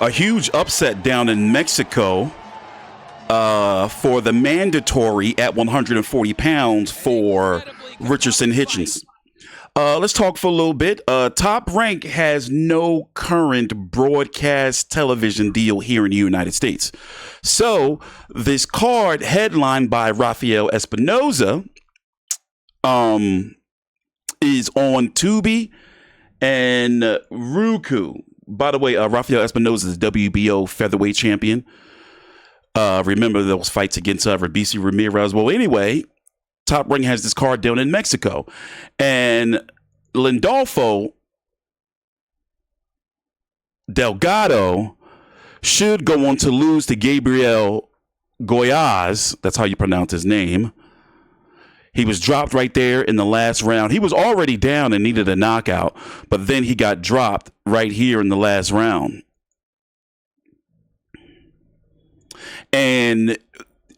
A huge upset down in Mexico for the mandatory at 140 pounds for Richardson Hitchins. Let's talk for a little bit. Top Rank has no current broadcast television deal here in the United States. So this card, headlined by Rafael Espinoza, is on Tubi and Roku. By the way, Rafael Espinoza is WBO featherweight champion. Remember those fights against Fabricio Ramirez? Well, anyway, Top Rank has this card down in Mexico. And Lindolfo Delgado should go on to lose to Gabriel Gollaz. That's how you pronounce his name. He was dropped right there in the last round. He was already down and needed a knockout, but then he got dropped right here in the last round. And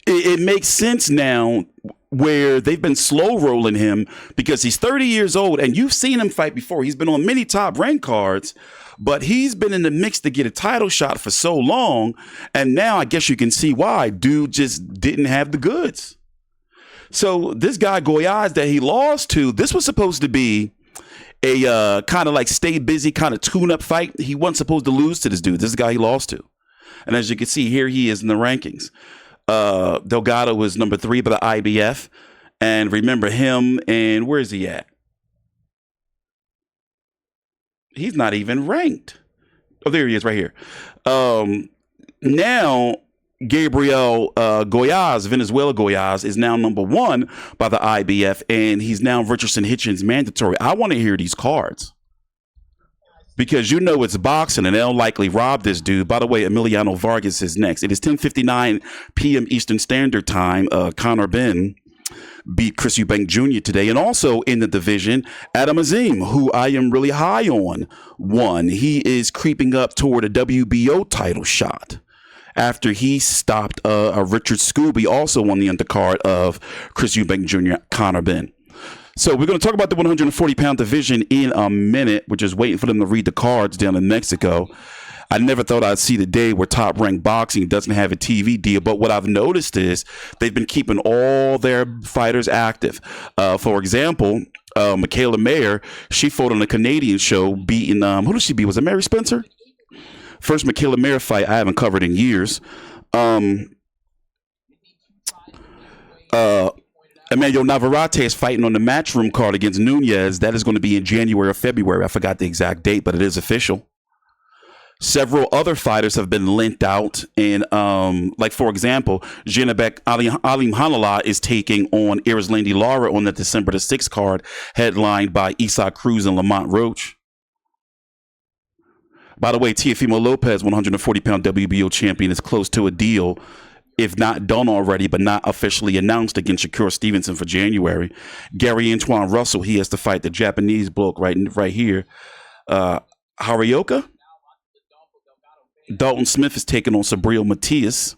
it makes sense now where they've been slow rolling him because he's 30 years old and you've seen him fight before. He's been on many Top Rank cards, but he's been in the mix to get a title shot for so long. And now I guess you can see why. Dude just didn't have the goods. So this guy Gollaz that he lost to, this was supposed to be a kind of like stay busy kind of tune-up fight. He wasn't supposed to lose to this dude. This is the guy he lost to. And as you can see, here he is in the rankings. Delgado was number 3 by the IBF. And remember him, and where is he at? He's not even ranked. Oh, there he is right here. Now, Gabriel Gollaz, Venezuela Gollaz, is now number 1 by the IBF, and he's now Richardson Hitchins mandatory. I want to hear these cards. Because you know it's boxing and they'll likely rob this dude. By the way, Emiliano Vargas is next. It is 10:59 p.m. Eastern Standard Time. Conor Benn beat Chris Eubank Jr. today. And also in the division, Adam Azim, who I am really high on, won. He is creeping up toward a WBO title shot after he stopped Richard Scooby, also on the undercard of Chris Eubank Jr., Conor Benn. So we're going to talk about the 140-pound division in a minute. We're just waiting for them to read the cards down in Mexico. I never thought I'd see the day where Top Rank Boxing doesn't have a TV deal. But what I've noticed is they've been keeping all their fighters active. For example, Michaela Mayer, she fought on a Canadian show beating, who did she beat? Was it Mary Spencer? First Michaela Mayer fight I haven't covered in years. Emmanuel Navarrete is fighting on the Matchroom card against Nunez. That is going to be in January or February. I forgot the exact date, but it is official. Several other fighters have been linked out. And like, for example, Janabek Alim Hanallah is taking on Erislandy Lara on the December the 6th card, headlined by Isaac Cruz and Lamont Roach. By the way, Teofimo Lopez, 140-pound WBO champion, is close to a deal, if not done already, but not officially announced, against Shakur Stevenson for January. Gary Antoine Russell, he has to fight the Japanese bloke right here. Harioka? Dalton Smith is taking on Sabriel Matias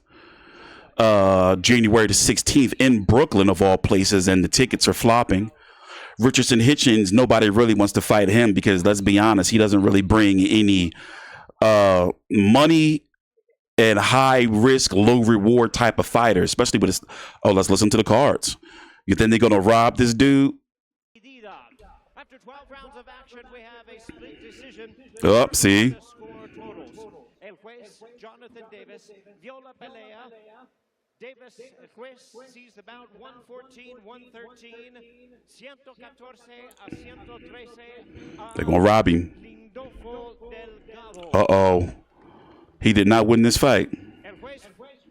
January the 16th in Brooklyn, of all places, and the tickets are flopping. Richardson Hitchins, nobody really wants to fight him because, let's be honest, he doesn't really bring any money and high risk, low reward type of fighter, especially with this. Oh, let's listen to the cards. You think they're gonna rob this dude? After 12 rounds of action, we have a split decision. Oh, see. El juez Jonathan Davis, Viola Pelea. Davis, el juez, sees about 114, 113, 114 a 113. They're gonna rob him. Lindolfo Delgado. Uh-oh. He did not win this fight. El juez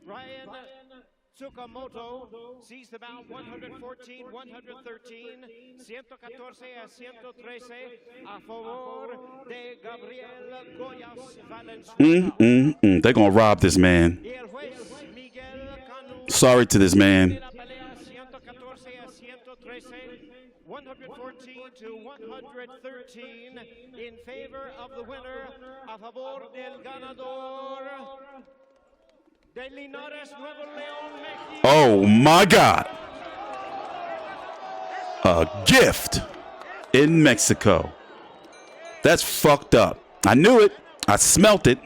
Ryan Tsukamoto sees about 114, 113, 114 a 113 a favor de Gabriel Gollaz Valenzuela. They're gonna rob this man. Sorry to this man. 114 to 113 in favor of the winner, a favor del ganador de Linares, Nuevo León, México. Oh my God. A gift in Mexico. That's fucked up. I knew it. I smelt it.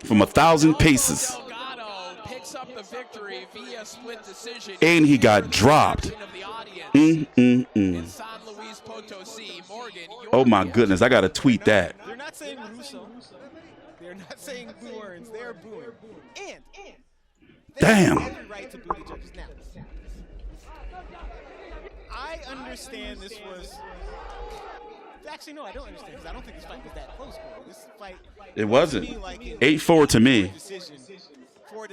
from 1,000 paces. Delgado picks up the victory via split decision. And he got dropped. In San Luis Potosi. Morgan, Oh my goodness, I gotta tweet that. They're not saying Russo. They're not saying boo Earns. They're booing. And they Damn. have every right to boo the judges now. I understand this was. Actually, no, I don't understand because I don't think this fight was that close. Bro. This fight. It wasn't. To me, like 8-4 to me. Decision for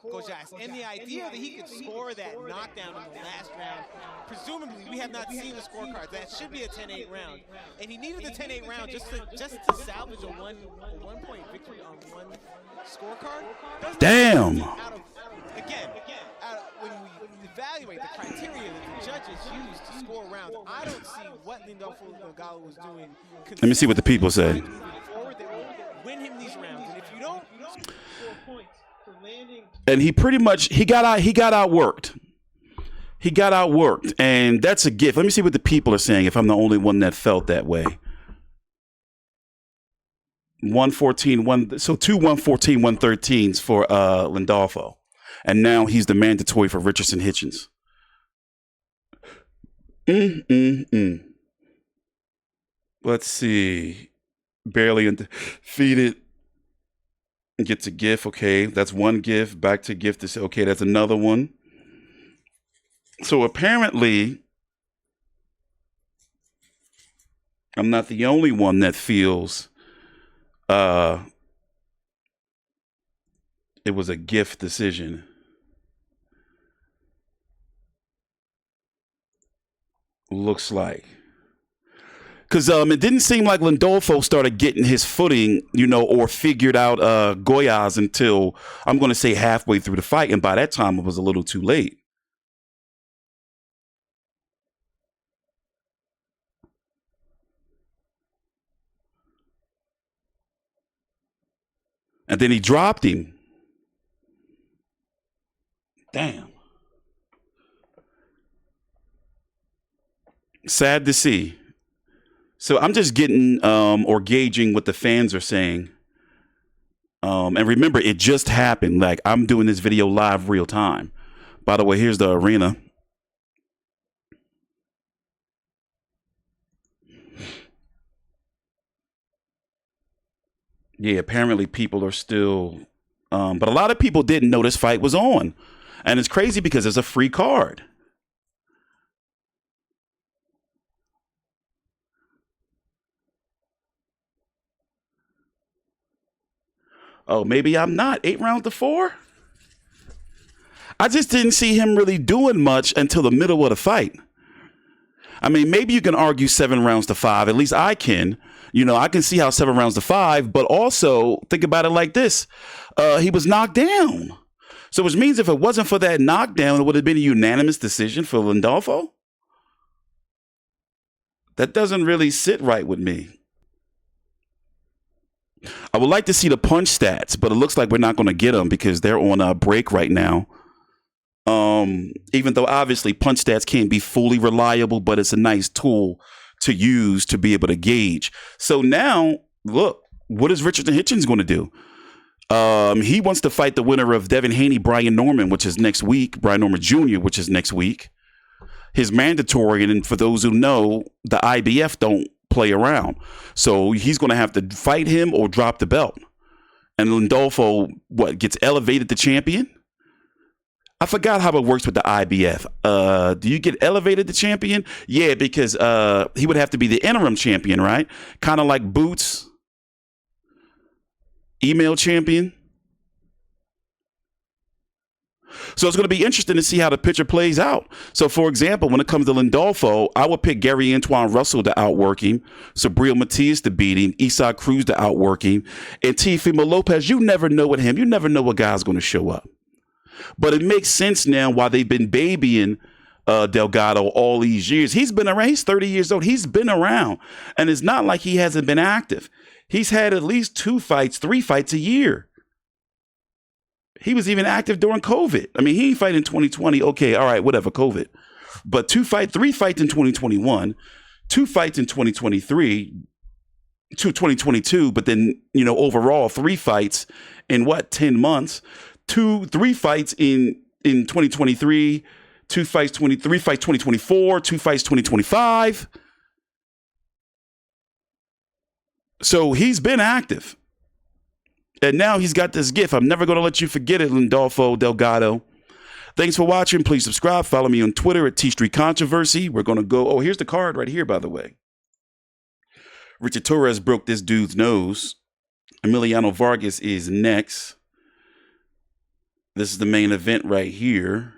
Gollaz, and the idea that he could score that knockdown in the last round. Presumably, we have not seen the scorecard. That should be a 10-8 round, and he needed the 10-8 round just to salvage a one-point victory on one scorecard. Damn. When we evaluate the criteria that the judges use to score rounds, I don't see what Lindolfo Delgado was doing. Let me see what the people say. Win him these rounds, and if you don't score points for landing, And he pretty much he got outworked. He got outworked, and that's a gift. Let me see what the people are saying. If I'm the only one that felt that way. 114, so 2 114, 113s for Lindolfo. And now he's the mandatory for Richardson Hitchins. Let's see. Barely undefeated. Gets a gift. Okay, that's one gift. Back to gift. To say, okay, that's another one. So apparently, I'm not the only one that feels it was a gift decision. Looks like. Because it didn't seem like Lindolfo started getting his footing, or figured out Gollaz until, I'm going to say, halfway through the fight. And by that time, it was a little too late. And then he dropped him. Damn. Sad to see. So I'm just getting or gauging what the fans are saying. And remember, it just happened. Like, I'm doing this video live real time. By the way, here's the arena. Yeah, apparently people are still, but a lot of people didn't know this fight was on. And it's crazy because it's a free card. Oh, maybe I'm not. 8 rounds to 4? I just didn't see him really doing much until the middle of the fight. I mean, maybe you can argue 7 rounds to 5. At least I can. I can see how 7 rounds to 5, but also think about it like this. He was knocked down. So which means if it wasn't for that knockdown, it would have been a unanimous decision for Lindolfo. That doesn't really sit right with me. I would like to see the punch stats, but it looks like we're not going to get them because they're on a break right now. Even though obviously punch stats can't be fully reliable, but it's a nice tool to use to be able to gauge. So now, look, what is Richardson Hitchins going to do? He wants to fight the winner of Devin Haney, Brian Norman, which is next week. Brian Norman Jr., which is next week. His mandatory, and for those who know, the IBF don't play around. So he's going to have to fight him or drop the belt. And Lindolfo, gets elevated to champion? I forgot how it works with the IBF. Do you get elevated to champion? Yeah, because he would have to be the interim champion, right? Kind of like Boots. Email champion. So it's going to be interesting to see how the picture plays out. So, for example, when it comes to Lindolfo, I would pick Gary Antoine Russell to outwork him, Sabril Matias to beat him, Isaac Cruz to outwork him, and Teofimo Lopez. You never know with him. You never know what guy's going to show up. But it makes sense now why they've been babying Delgado all these years. He's been around. He's 30 years old. He's been around. And it's not like he hasn't been active. He's had at least 2 fights, 3 fights a year. He was even active during COVID. I mean, he didn't fight in 2020. Okay, all right, whatever, COVID. But 3 fights in 2021, 2 fights in 2023. 2022, but then, overall 3 fights in 10 months, 3 fights in 2023, 3 fights 2024, 2 fights 2025. So he's been active. And now he's got this gift. I'm never going to let you forget it, Lindolfo Delgado. Thanks for watching. Please subscribe. Follow me on Twitter at TstreeT Controversy. We're going to go. Oh, here's the card right here, by the way. Richard Torres broke this dude's nose. Emiliano Vargas is next. This is the main event right here.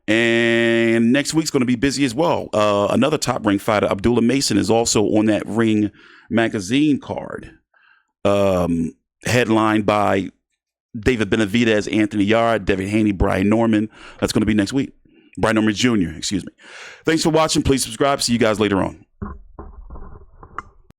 And next week's going to be busy as well. Another top-ranked fighter, Abdullah Mason, is also on that Ring magazine card. Headlined by David Benavidez, Anthony Yarde, Devin Haney, Brian Norman. That's going to be next week. Brian Norman Jr., excuse me. Thanks for watching. Please subscribe. See you guys later on.